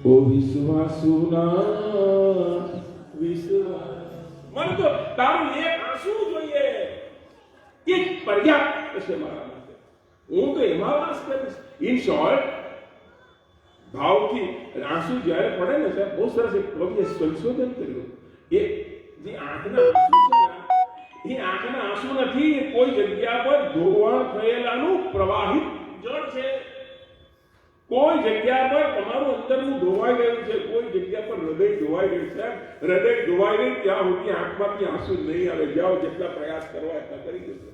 ઓ વિશ્વાસુના વિશ્વાસ, મને તો તારું એક આંસુ જોઈએ, એક પર્યાપ્ત છે મારા માટે. હું તો એમાં વાસ કરીશ. ઇન શોર્ટ, ભાવથી આંસુ જ્યારે પડે ને સાહેબ, બહુ સરસ એક કવિએ સંશોધન કર્યું. એ જે આંખના આંસુ છે ને, એ આંખના આંસુ નથી, એ કોઈ જગ્યા પર ધોવાણ થયેલાનું પ્રવાહિત જળ છે. કોઈ જગ્યા પર તમારું અંદરનું ધોવાઈ ગયું છે, કોઈ જગ્યા પર હૃદય ધોવાઈ ગયું છે. હૃદય ધોવાઈ ગયું ત્યાં સુધી આંખમાંથી આંસુ નહીં આવે. જાઓ, જેટલા પ્રયાસ કરવા એટલા કરી દેજો.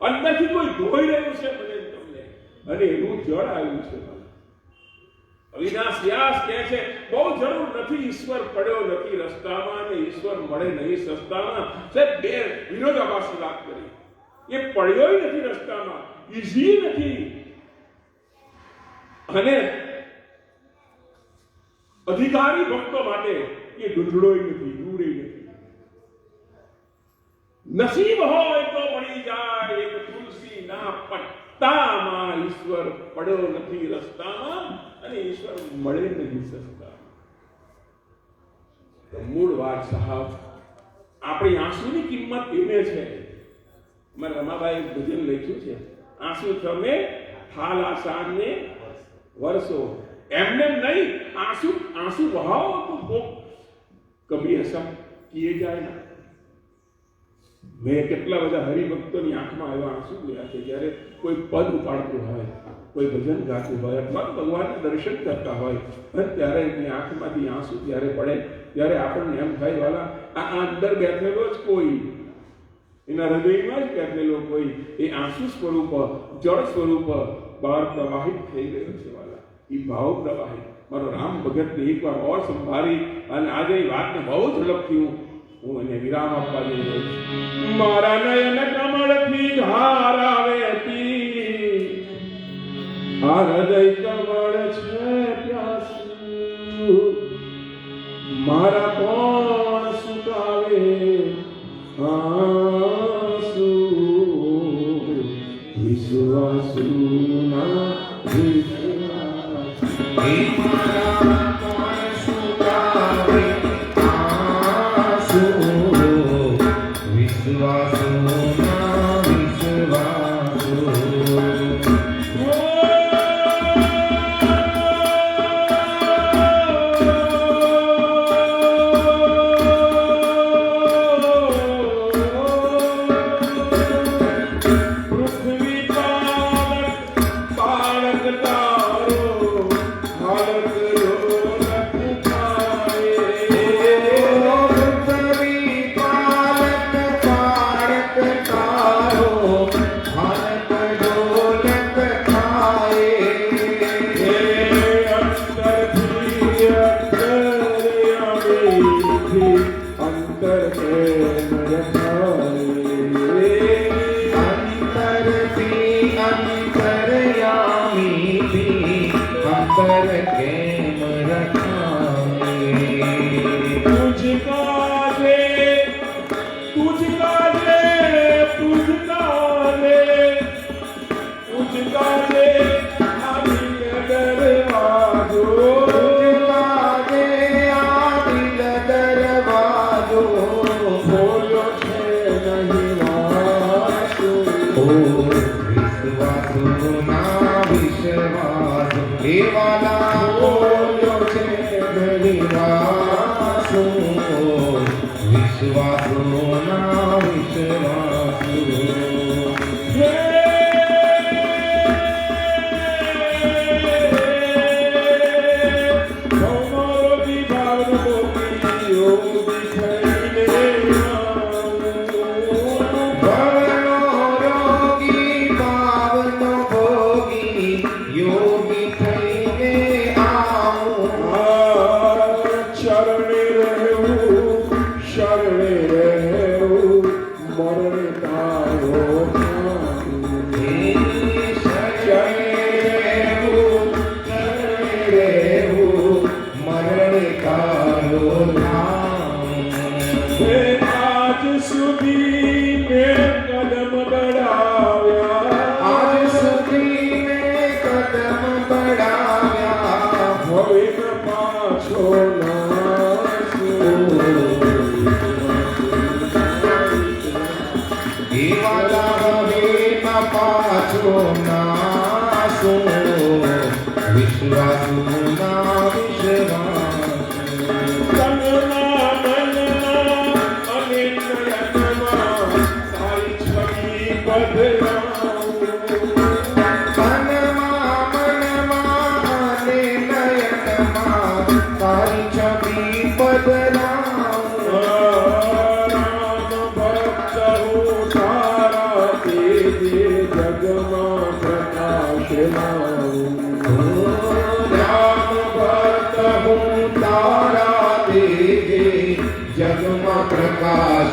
અંદરથી કોઈ ધોઈ રહ્યું છે મને તમને, અને એનું જળ આવ્યું છે. અવિનાશ વ્યાસ કહે છે, બહુ જરૂર નથી, ઈશ્વર પડ્યો નથી રસ્તામાં અને ઈશ્વર મળે નહીં સસ્તામાં. સાહેબ બે વિરોધાભાસી વાત કરી. એ પડ્યો નથી રસ્તામાં, ઈઝી નથી, અને અધિકારી ભક્તો માટે એ ડુંડળોય નથી, દૂરે નથી. નસીબ હોય તો મળી જાય એક તુલસીના પત્તામાં. ઈશ્વર પડ્યો નથી રસ્તામાં અને ઈશ્વર મળે નહીં સસ્તામાં. મૂળ વાત સાહેબ, આપણી આંસુની કિંમત એને છે. મારા રમાબાઈ ભજન લખ્યું છે, આંસુ તમે થાલા સાને વર્ષો. એમને નહીં, આંસુ આંસુ વહાવો તો કોક કભી ऐसा किए जाए ना. મેં કેટલા બધા હરિભક્તોની આંખમાં એવા આંસુ જોયા છે, જ્યારે કોઈ પદ ઉપાડતું હોય, કોઈ ભજન ગાતું હોય, અથવા ભગવાનના દર્શન કરતા હોય, અને ત્યારે એની આંખમાંથી આંસુ જ્યારે પડે ત્યારે આપણને એમ થાય, વાલા આ અંદર બેઠેલો જ કોઈ, એના હૃદયમાં જ બેઠેલો કોઈ એ આંસુ સ્વરૂપ, જળ સ્વરૂપ બહાર પ્રવાહિત થઈ રહ્યો છે. વાલા એ ભાવ પ્રવાહિત. મારો રામ ભગતને એકવાર ઓર સંભાળી અને આજે એ વાતને બહુ ઝડપથી હું એને વિરામ આપવા જઈ રહ્યો છું. મારા નયન કમળથી ધારા વહેતી, આ હૃદય કમળ છે પ્યાસું, મારા કોણ સુકાવે આંસુ. વિશ્વાસુના વિશ્વાસ, મારા કોણ સુકાવે આંસુ. વિશ્વાસુના વિશ્વાસુ. વિશ્વાસુ विश्वासो ना विश्वासो प्रकाश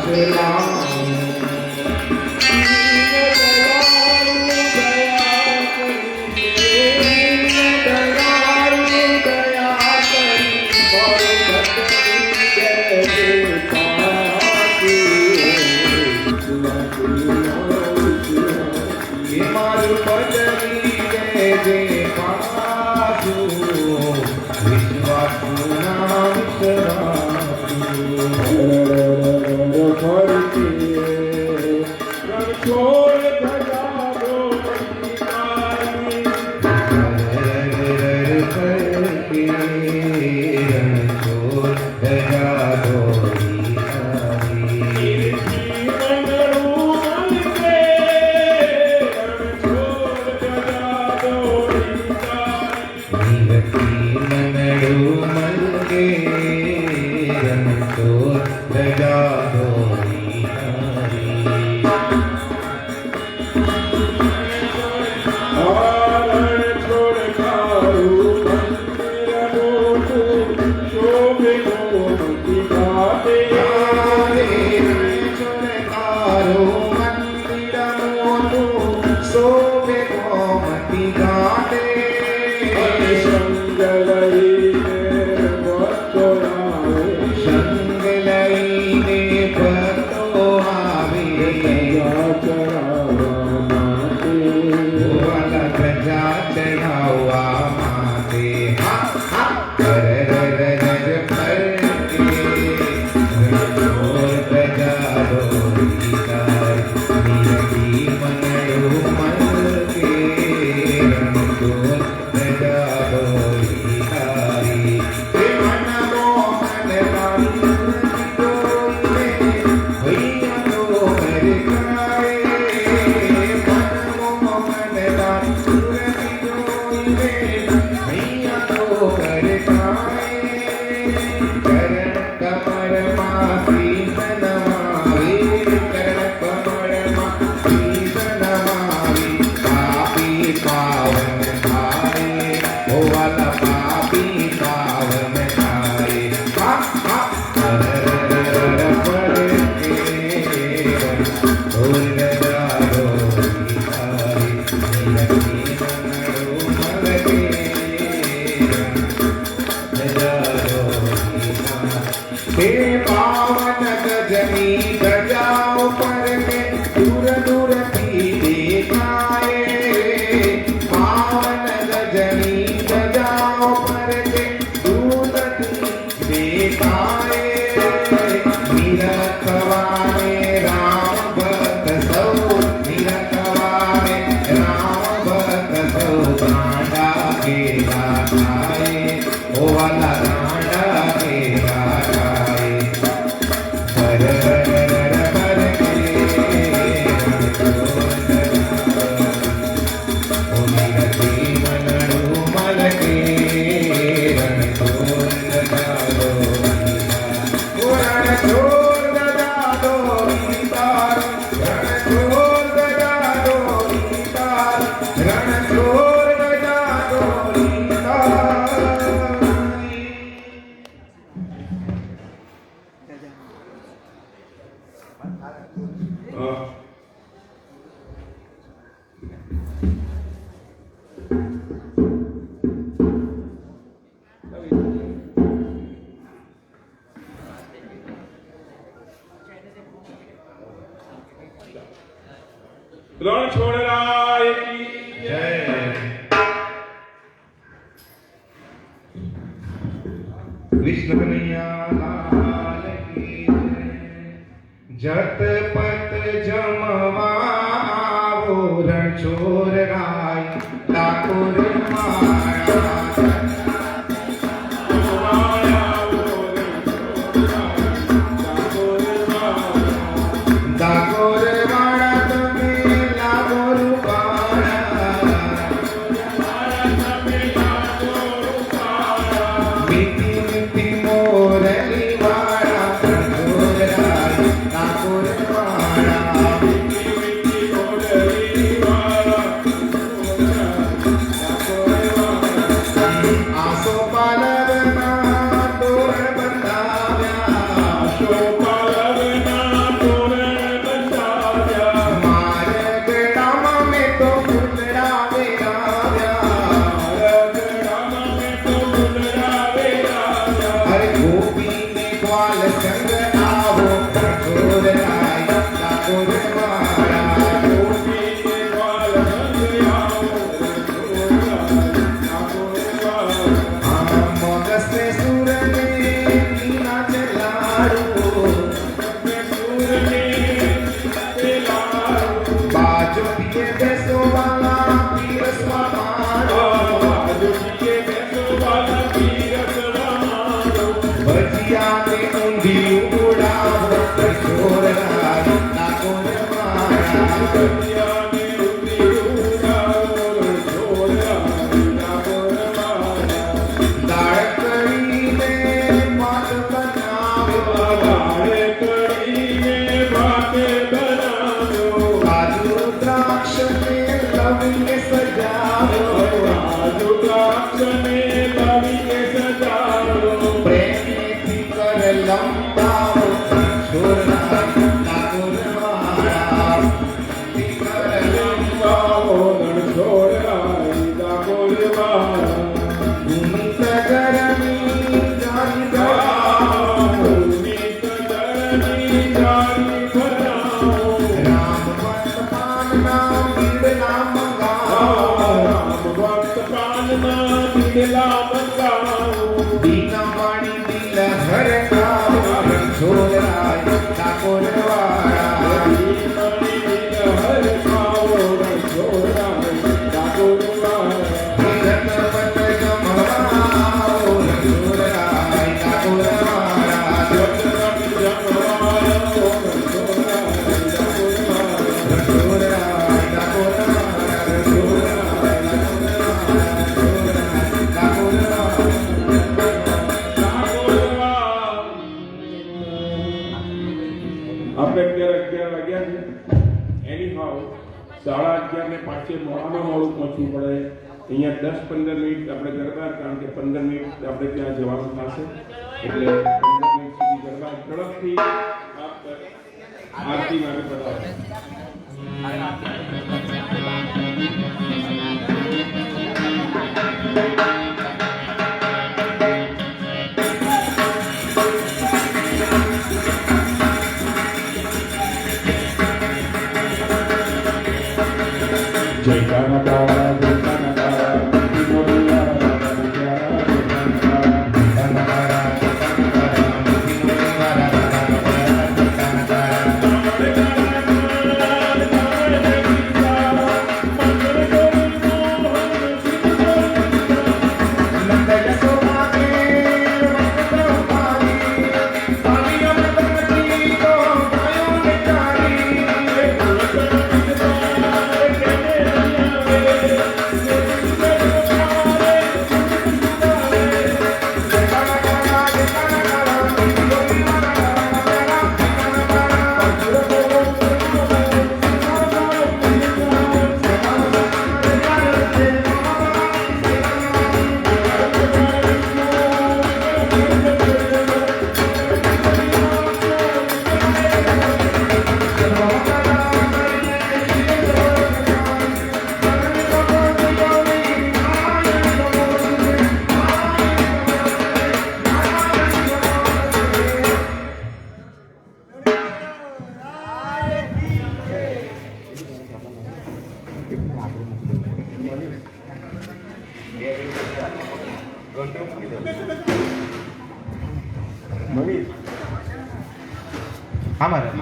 Hare कृष्ण कन्हैया लाल की जय। जत पत जमवा आवो रणछोड़ राय ठाकुर माया। ठाकुर माया तुम्हें लागो रूपाया। मीठी मीठी मोरली वाला रणछोड़ राय ठाकुर माया। आसो पालवना तोरण बंधाव्या। मारगडामा में तो फुलड़ा वेराव्या। हर गोपी ने ग्वाल संग आवो रणछोड़ राय ठाकुर माया। मोगस में सुर में कीना चलाड़ो। बाजो पिए बेसो वाला पीर स्वामाड़ो। भजिया में ऊंधी उड़ावो रणछोड़ राय ठाकुर माया। दाड़ कड़ी में पात बनाव्यो। काजू द्राक्ष में लविंग सजाव्यो। प्रेम थी कर लंबावो रणछोड़ राय ठाकुर माया। थी कर भूमि तगरनी जानी गवाओ। राम भक्त पान नाम बिरला मंगाओ। दीना वाणी दिल हर गाओ रणछोड़ राय ठाकुर वाया। जत पत जमवाओ रणछोड़ राय ठाकुर वाया। रणछोड़ राय ठाकुर वाया। रणछोड़ राय ठाकुर આપણે અત્યારે 11 વાગ્યા છે. એની હાઉ 11:30 ને પાછે મોડામાં મોડું પહોંચવું પડે. અહીંયા 10-15 મિનિટ આપણે ગરબા, કારણ કે 15 મિનિટ આપણે ત્યાં જવાનું થશે, એટલે 15 મિનિટ સુધી ગરબા ઝડપથી આરતી માટે પધારો. જય કાનકા જય કાનકા मनीष हाँ महाराज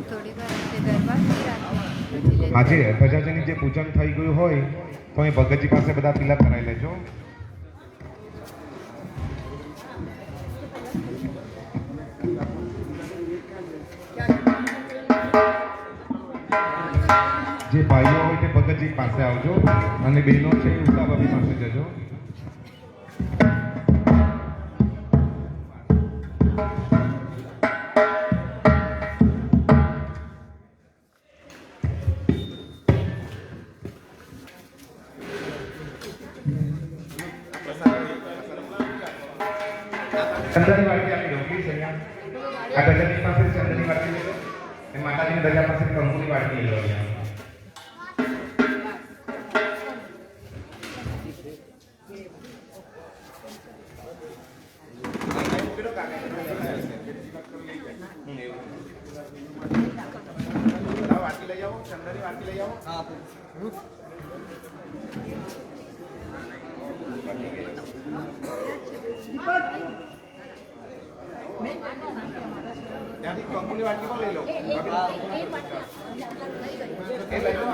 થોડી વાર તે દરબારથી રાખી આજે ધજાજીની જે પૂજન થઈ ગયું હોય તો એ ભગતજી પાસે બધા તિલક કરાવી લેજો. જે ભાઈઓ હોય તે ભગતજી પાસે આવજો અને બહેનો છે એ ઉષા ભાભી પાસે જજો. ચંદ્રની વાટકી આપી દો પ્લીઝ. અહીંયા આ ગજની પાસે ચંદ્રની વાટકી લેજો અને માતાજીની ધજા પાસે કંકુની વાટકી લો. અહીંયા વાટકી લઈ આવો, ચંદ્રની વાટકી લઈ આવો. ત્યાંથી કંકુની વાટકી પણ લઈ લો. એ લઈ લો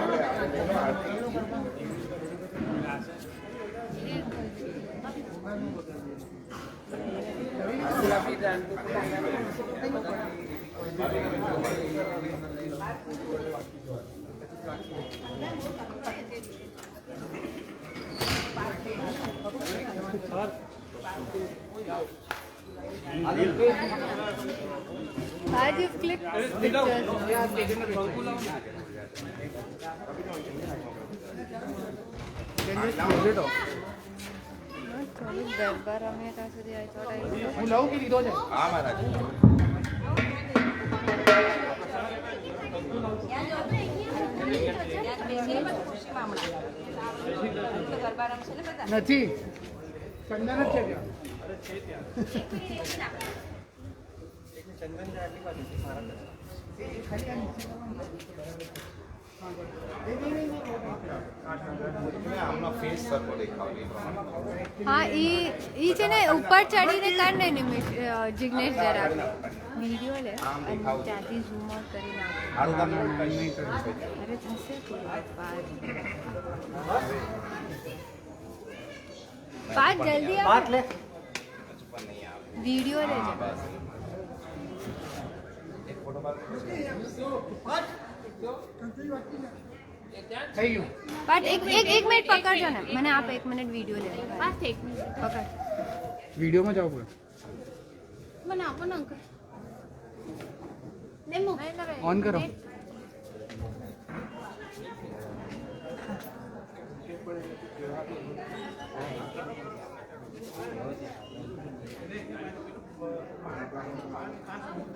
आज you click દરબાર અમે ત્યાં સુધી I thought હું લઉં કે લીધો છે? હા મહારાજ. નથી ચંદન જ છે ત્યાં. આમનો ફેસ સરખો દેખાવ એ પ્રમાણે. હા ઈ છે ને ઉપર ચડીને કાઢ ને નિમિષ જિગ્નેશ જરા વિડીયો લે અને ત્યાંથી ઝૂમ આઉટ કરી નાખો. આનું કામ નહીં કર્યું. અરે થશે પાંચ જલ્દી આવ લે વિડીયો લે થઈ ગયું. પાટ એક મિનિટ પકડજો ને મને આપ 1 મિનિટ વિડીયો લે પાટ 1 મિનિટ પકડ વિડીયોમાં જાવ પડે. મને આપો ને અંકલ ડેમો ઓન કરો.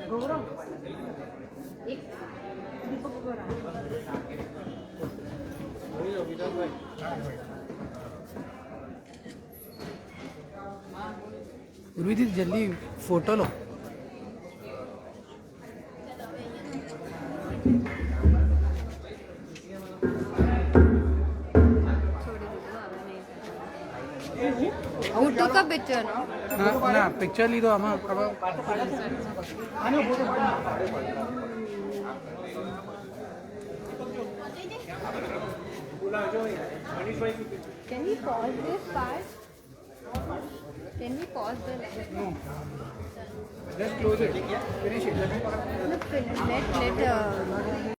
ગૌરવ એક દીપક ગોરા ઉર્વિથી જલ્દી ફોટો લો. ફોટો કા પિક્ચર ના પિક્ચર લીધો આમાં. Can we pause this part? Can we pause the lecture? No. Just close it. Finish it. Let